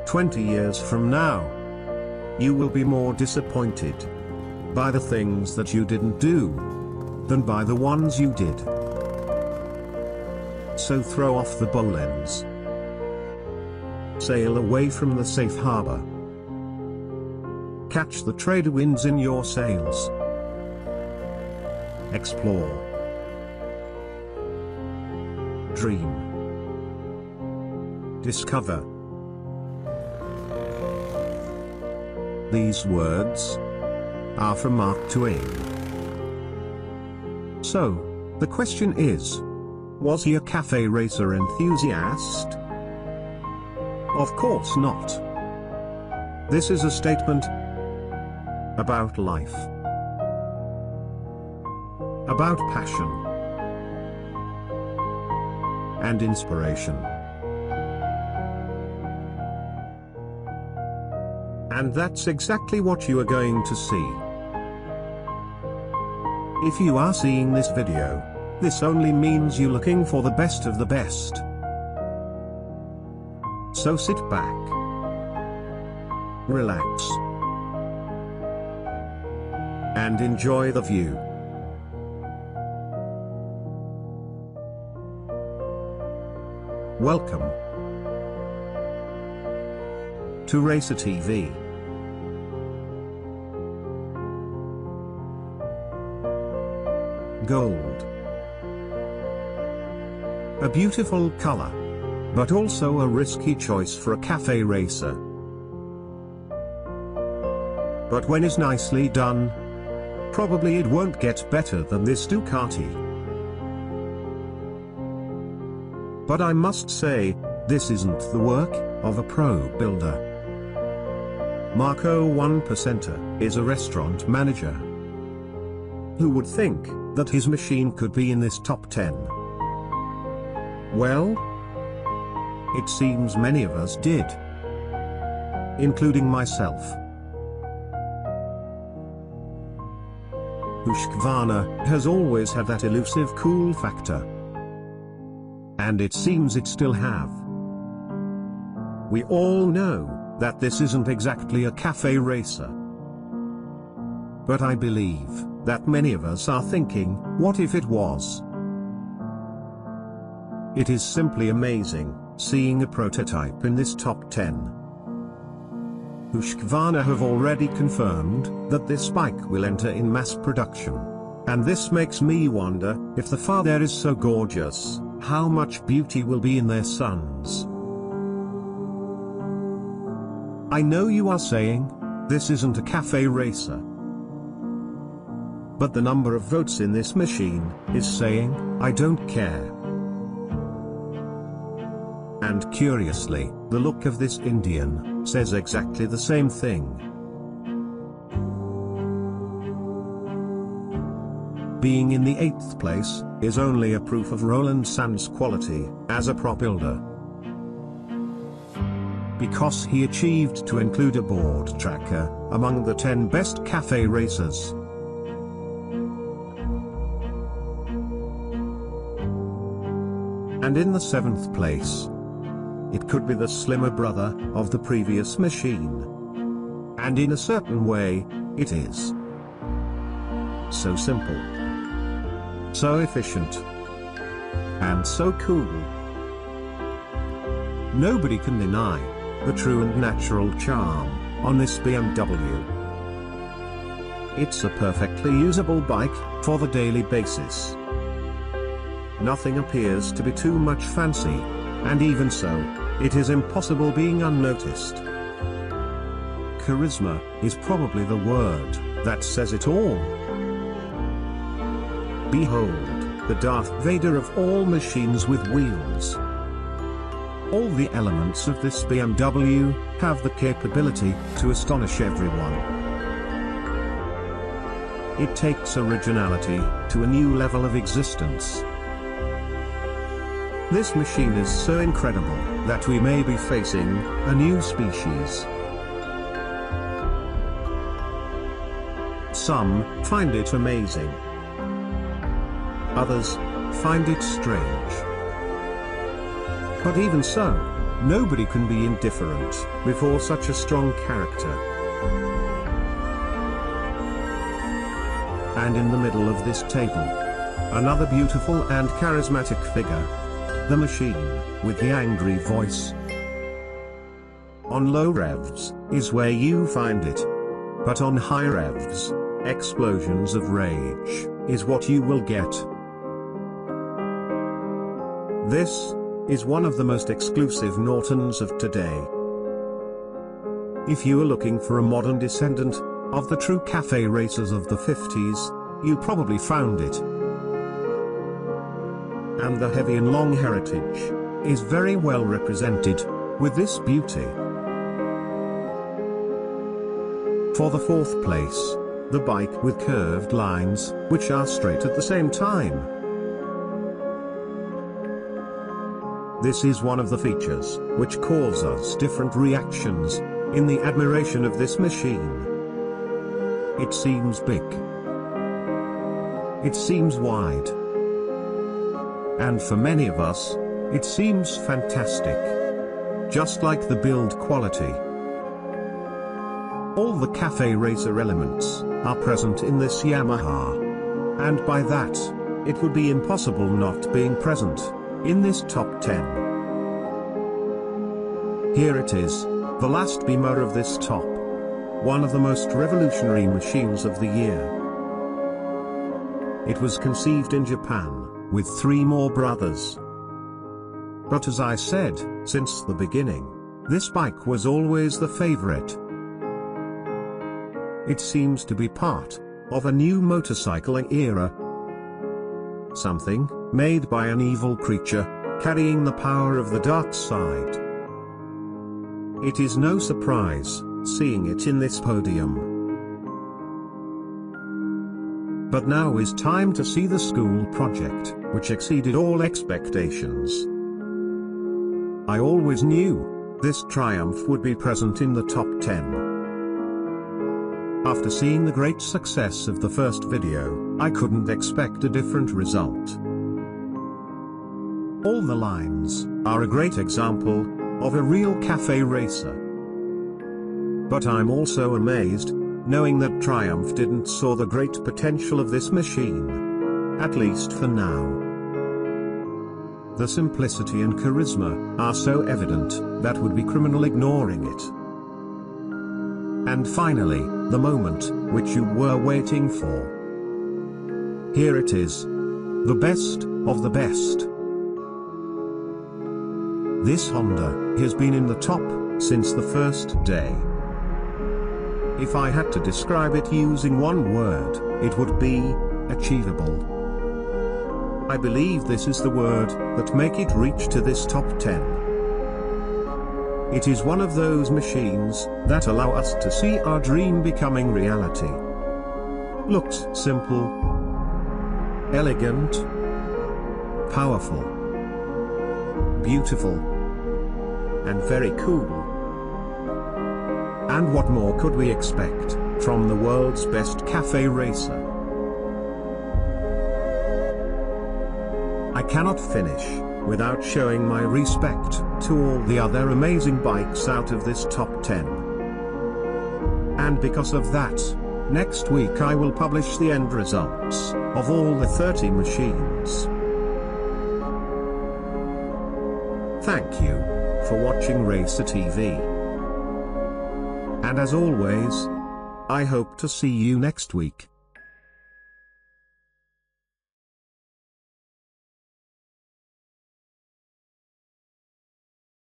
20 years from now, you will be more disappointed by the things that you didn't do than by the ones you did. So throw off the bow lens. Sail away from the safe harbor. Catch the trade winds in your sails. Explore. Dream. Discover. These words are from Mark Twain. So, the question is, was he a cafe racer enthusiast? Of course not. This is a statement about life, about passion and inspiration. And that's exactly what you are going to see. If you are seeing this video, this only means you're looking for the best of the best. So sit back, relax, and enjoy the view. Welcome to Racer TV. Gold. A beautiful color, but also a risky choice for a cafe racer. But when it's nicely done, probably it won't get better than this Ducati. But I must say, this isn't the work of a pro builder. Marco 1% is a restaurant manager. Who would think that his machine could be in this top 10? Well, it seems many of us did, including myself. Husqvarna has always had that elusive cool factor, and it seems it still have. We all know that this isn't exactly a cafe racer, but I believe that many of us are thinking, what if it was? It is simply amazing seeing a prototype in this top 10. Husqvarna have already confirmed that this bike will enter in mass production. And this makes me wonder, if the father is so gorgeous, how much beauty will be in their sons? I know you are saying, this isn't a cafe racer. But the number of votes in this machine is saying, I don't care. And curiously, the look of this Indian says exactly the same thing. Being in the 8th place is only a proof of Roland Sand's quality as a prop builder, because he achieved to include a board tracker among the 10 best cafe racers. And in the 7th place, it could be the slimmer brother of the previous machine. And in a certain way, it is. So simple, so efficient, and so cool. Nobody can deny the true and natural charm on this BMW. It's a perfectly usable bike for the daily basis. Nothing appears to be too much fancy, and even so, it is impossible being unnoticed. Charisma is probably the word that says it all. Behold, the Darth Vader of all machines with wheels. All the elements of this BMW have the capability to astonish everyone. It takes originality to a new level of existence. This machine is so incredible that we may be facing a new species. Some find it amazing. Others find it strange. But even so, Nobody can be indifferent before such a strong character. And in the middle of this table, another beautiful and charismatic figure. The machine, with the angry voice. On low revs, is where you find it. But on high revs, explosions of rage, is what you will get. This is one of the most exclusive Nortons of today. If you are looking for a modern descendant of the true cafe racers of the 50s, you probably found it. And the heavy and long heritage is very well represented with this beauty. For the fourth place, the bike with curved lines, which are straight at the same time. This is one of the features which cause us different reactions in the admiration of this machine. It seems big. It seems wide. And for many of us, it seems fantastic. Just like the build quality. All the cafe racer elements are present in this Yamaha. And by that, it would be impossible not being present in this top 10. Here it is, the last Beamer of this top. One of the most revolutionary machines of the year. It was conceived in Japan, with 3 more brothers. But as I said, since the beginning, this bike was always the favorite. It seems to be part of a new motorcycling era. Something made by an evil creature, carrying the power of the dark side. It is no surprise, seeing it in this podium. But now is time to see the school project, which exceeded all expectations. I always knew this triumph would be present in the top 10. After seeing the great success of the first video, I couldn't expect a different result. All the lines are a great example of a real cafe racer. But I'm also amazed, knowing that Triumph didn't saw the great potential of this machine. At least for now. The simplicity and charisma are so evident that would be criminal ignoring it. And finally, the moment which you were waiting for. Here it is. The best of the best. This Honda has been in the top since the first day. If I had to describe it using one word, it would be achievable. I believe this is the word that make it reach to this top 10. It is one of those machines that allow us to see our dream becoming reality. Looks simple, elegant, powerful, beautiful, and very cool. And what more could we expect from the world's best cafe racer? I cannot finish without showing my respect to all the other amazing bikes out of this top 10. And because of that, next week I will publish the end results of all the 30 machines. Thank you for watching Racer TV. And as always, I hope to see you next week.